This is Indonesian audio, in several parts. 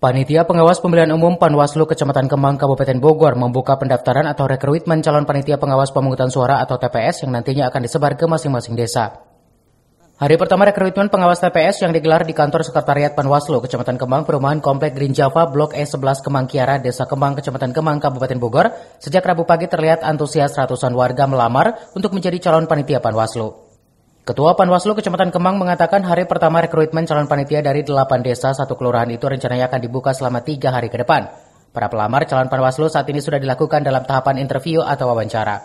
Panitia Pengawas Pemilihan Umum Panwaslu Kecamatan Kemang, Kabupaten Bogor membuka pendaftaran atau rekrutmen calon panitia pengawas pemungutan suara atau TPS yang nantinya akan disebar ke masing-masing desa. Hari pertama rekrutmen pengawas TPS yang digelar di kantor Sekretariat Panwaslu Kecamatan Kemang, Perumahan Komplek Green Java, Blok E11 Kemang Kiara, Desa Kemang, Kecamatan Kemang, Kabupaten Bogor, sejak Rabu pagi terlihat antusias ratusan warga melamar untuk menjadi calon panitia Panwaslu. Ketua Panwaslu Kecamatan Kemang mengatakan hari pertama rekrutmen calon panitia dari 8 desa satu kelurahan itu rencananya akan dibuka selama 3 hari ke depan. Para pelamar calon Panwaslu saat ini sudah dilakukan dalam tahapan interview atau wawancara.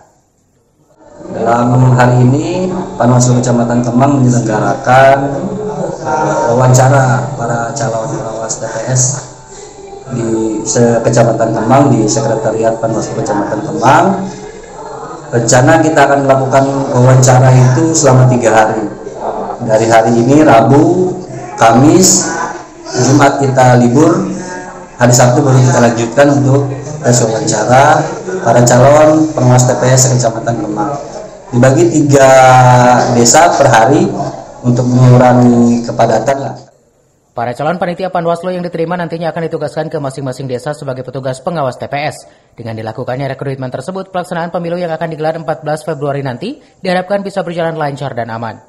Dalam hari ini, Panwaslu Kecamatan Kemang menyelenggarakan wawancara para calon pengawas TPS di Kecamatan Kemang di Sekretariat Panwaslu Kecamatan Kemang. Rencana kita akan melakukan wawancara itu selama 3 hari. Dari hari ini, Rabu, Kamis, Jumat kita libur, hari Sabtu baru kita lanjutkan untuk tes wawancara para calon pengawas TPS Kecamatan Kemang. Dibagi 3 desa per hari untuk mengurangi kepadatan lah. Para calon panitia Panwaslu yang diterima nantinya akan ditugaskan ke masing-masing desa sebagai petugas pengawas TPS. Dengan dilakukannya rekrutmen tersebut, pelaksanaan pemilu yang akan digelar 14 Februari nanti diharapkan bisa berjalan lancar dan aman.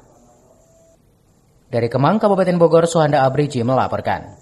Dari Kemang, Kabupaten Bogor, Suhanda Abriji melaporkan.